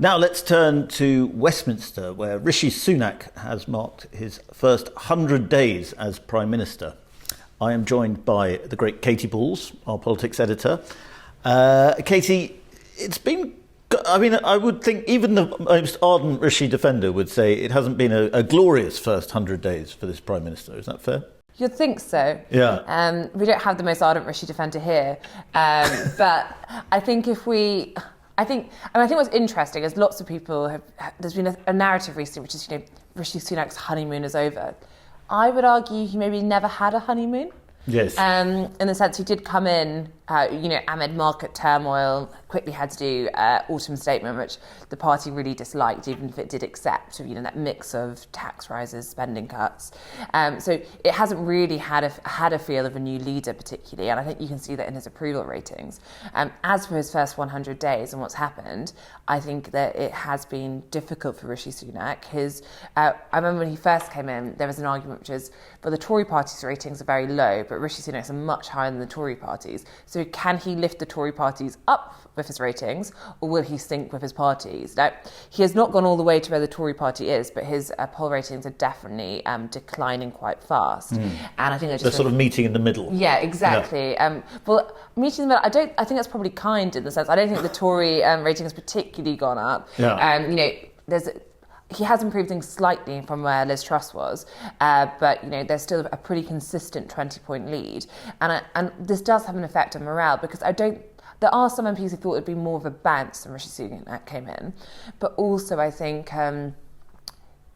Now let's turn to Westminster, where Rishi Sunak has marked his first 100 days as Prime Minister. I am joined by the great Katy Balls, our politics editor. Katy, it's been... I would think even the most ardent Rishi defender would say it hasn't been a glorious first 100 days for this Prime Minister. Is that fair? You'd think so. Yeah. We don't have the most ardent Rishi defender here. But I think I think what's interesting is lots of people there's been a narrative recently, which is, Rishi Sunak's honeymoon is over. I would argue he maybe never had a honeymoon. Yes. In the sense he did come in, amid market turmoil, quickly had to do autumn statement, which the party really disliked, even if it did accept, that mix of tax rises, spending cuts. So it hasn't really had a feel of a new leader particularly, and I think you can see that in his approval ratings. As for his first 100 days and what's happened, I think that it has been difficult for Rishi Sunak. I remember when he first came in, there was an argument which is, well, the Tory party's ratings are very low, but Rishi Sunak's are much higher than the Tory parties. So can he lift the Tory parties up with his ratings, or will he sink with his parties? Now, he has not gone all the way to where the Tory party is, but his poll ratings are definitely declining quite fast. And I think they're sort of meeting in the middle. Yeah, exactly. Yeah. Well, meeting in the middle, I think that's probably kind in the sense. I don't think the Tory rating has particularly gone up. Yeah. He has improved things slightly from where Liz Truss was, but there's still a pretty consistent 20-point lead, and this does have an effect on morale, because there are some MPs who thought it'd be more of a bounce when Rishi Sunak came in, but also I think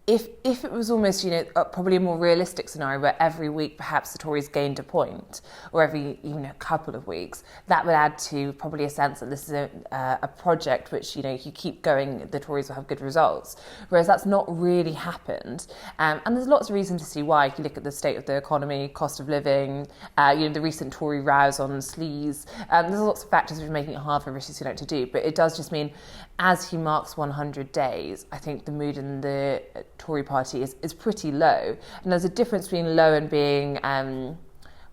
if it was almost probably a more realistic scenario where every week perhaps the Tories gained a point, or every a couple of weeks, that would add to probably a sense that this is a project which if you keep going, the Tories will have good results. Whereas that's not really happened, and there's lots of reason to see why. If you look at the state of the economy, cost of living, the recent Tory rows on sleaze, there's lots of factors which are making it hard for Rishi Sunak to do. But it does just mean, as he marks 100 days, I think the mood in the Tory party is pretty low, and there's a difference between low and being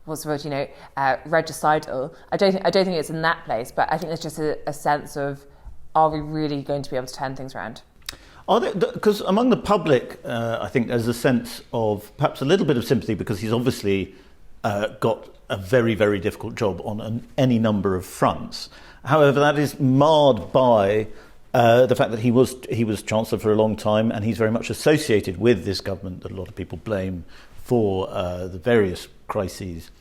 regicidal. I don't think it's in that place, but I think there's just a sense of, are we really going to be able to turn things around? Because among the public, I think there's a sense of perhaps a little bit of sympathy, because he's obviously got a very, very difficult job on any number of fronts. However, that is marred by the fact that he was Chancellor for a long time, and he's very much associated with this government that a lot of people blame for the various crises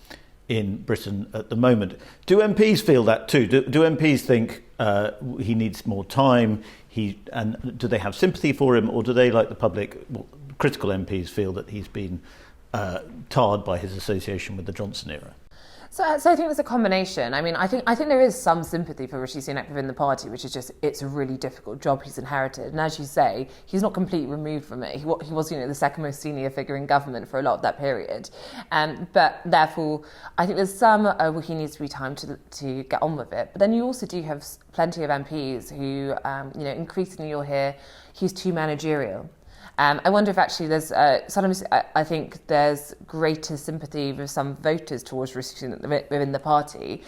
in Britain at the moment. Do MPs feel that too? Do MPs think he needs more time? And do they have sympathy for him, or do they, like the public, critical MPs, feel that he's been tarred by his association with the Johnson era? So I think there's a combination. I think there is some sympathy for Rishi Sunak within the party, which is just, it's a really difficult job he's inherited. And as you say, he's not completely removed from it. He was, the second most senior figure in government for a lot of that period. But therefore, I think there's some where he needs to be time to get on with it. But then you also do have plenty of MPs who, increasingly you'll hear he's too managerial. I wonder if actually there's sometimes I think there's greater sympathy with some voters towards Rishi Sunak within the party,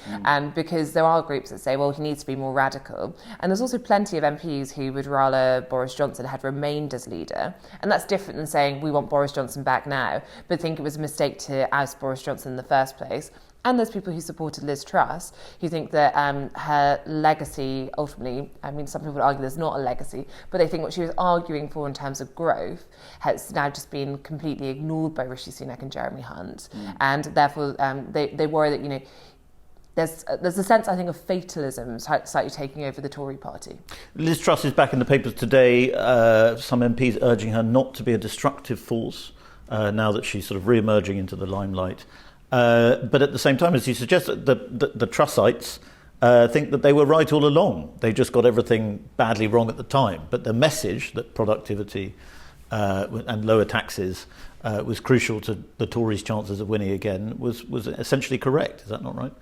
because there are groups that say, well, he needs to be more radical, and there's also plenty of MPs who would rather Boris Johnson had remained as leader, and that's different than saying we want Boris Johnson back now, but think it was a mistake to oust Boris Johnson in the first place. And there's people who supported Liz Truss who think that her legacy, ultimately, some people would argue there's not a legacy, but they think what she was arguing for in terms of growth has now just been completely ignored by Rishi Sunak and Jeremy Hunt. And therefore, they worry that, there's a sense, I think, of fatalism slightly taking over the Tory party. Liz Truss is back in the papers today. Some MPs urging her not to be a destructive force now that she's sort of re-emerging into the limelight. But at the same time, as you suggest, the Trussites think that they were right all along. They just got everything badly wrong at the time. But the message that productivity and lower taxes was crucial to the Tories' chances of winning again was essentially correct. Is that not right?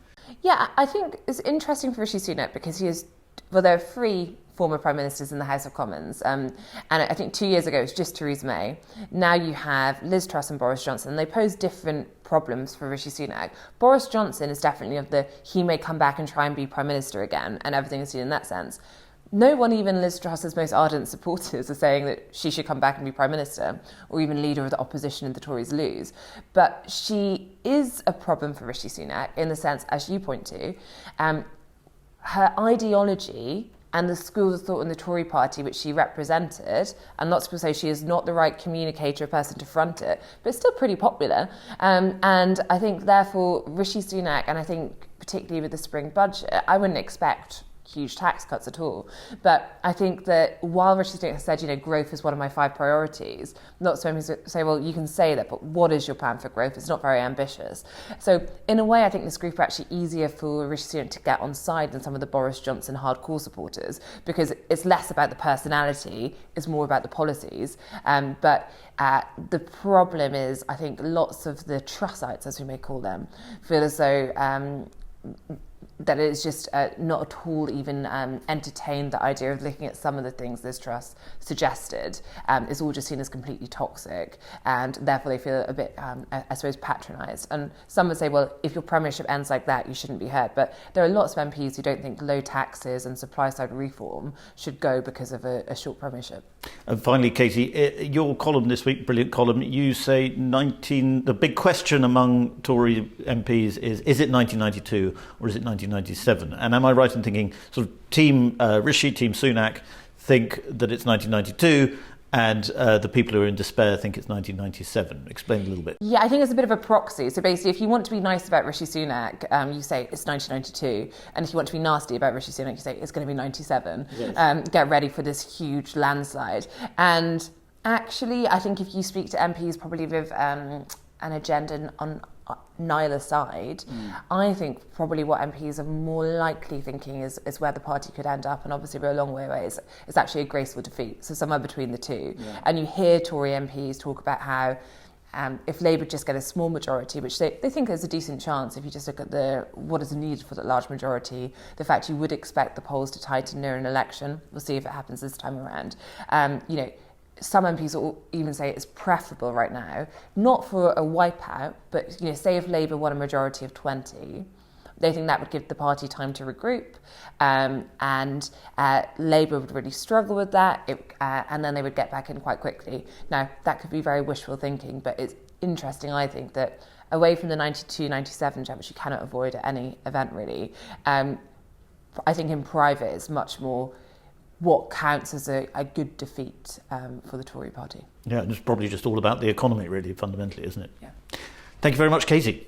Yeah, I think it's interesting for Rishi Sunak because there are three former Prime Ministers in the House of Commons. And I think 2 years ago it was just Theresa May. Now you have Liz Truss and Boris Johnson. They pose different problems for Rishi Sunak. Boris Johnson is definitely he may come back and try and be Prime Minister again, and everything is seen in that sense. no one, even Liz Truss's most ardent supporters, are saying that she should come back and be Prime Minister, or even leader of the opposition if the Tories lose. But she is a problem for Rishi Sunak in the sense, as you point to, her ideology and the schools of thought in the Tory party which she represented, and lots of people say she is not the right communicator or person to front it, but it's still pretty popular. And I think, therefore, Rishi Sunak, and I think particularly with the spring budget, I wouldn't expect huge tax cuts at all. But I think that while Rishi Sunak has said, growth is one of my 5 priorities, lots of people say, well, you can say that, but what is your plan for growth? It's not very ambitious. So in a way, I think this group are actually easier for Rishi Sunak to get on side than some of the Boris Johnson hardcore supporters, because it's less about the personality, it's more about the policies. But the problem is, I think lots of the Trussites, as we may call them, feel as though that it's just not at all even entertained the idea of looking at some of the things this Truss suggested. It's all just seen as completely toxic, and therefore they feel a bit, I suppose, patronised. And some would say, well, if your premiership ends like that, you shouldn't be heard. But there are lots of MPs who don't think low taxes and supply-side reform should go because of a short premiership. And finally, Katy, your column this week, brilliant column, you say the big question among Tory MPs is it 1992 or is it 1997? And am I right in thinking sort of Team Rishi, Team Sunak think that it's 1992 and the people who are in despair think it's 1997? Explain a little bit. Yeah, I think it's a bit of a proxy. So basically, if you want to be nice about Rishi Sunak, you say it's 1992. And if you want to be nasty about Rishi Sunak, you say it's going to be 97. Yes. Get ready for this huge landslide. And actually, I think if you speak to MPs probably with an agenda on neither side, I think probably what MPs are more likely thinking is where the party could end up, and obviously we're a long way away. It's actually a graceful defeat, so somewhere between the two. Yeah. And you hear Tory MPs talk about how if Labour just get a small majority, which they think there's a decent chance if you just look at what is needed for that large majority, the fact you would expect the polls to tighten near an election. We'll see if it happens this time around. Some MPs will even say it's preferable right now, not for a wipeout, but say if Labour won a majority of 20, they think that would give the party time to regroup, and Labour would really struggle with that, and then they would get back in quite quickly. Now, that could be very wishful thinking, but it's interesting, I think, that away from the 92-97 jab, which you cannot avoid at any event really, I think in private it's much more what counts as a good defeat for the Tory party. Yeah, and it's probably just all about the economy, really, fundamentally, isn't it? Yeah. Thank you very much, Katy.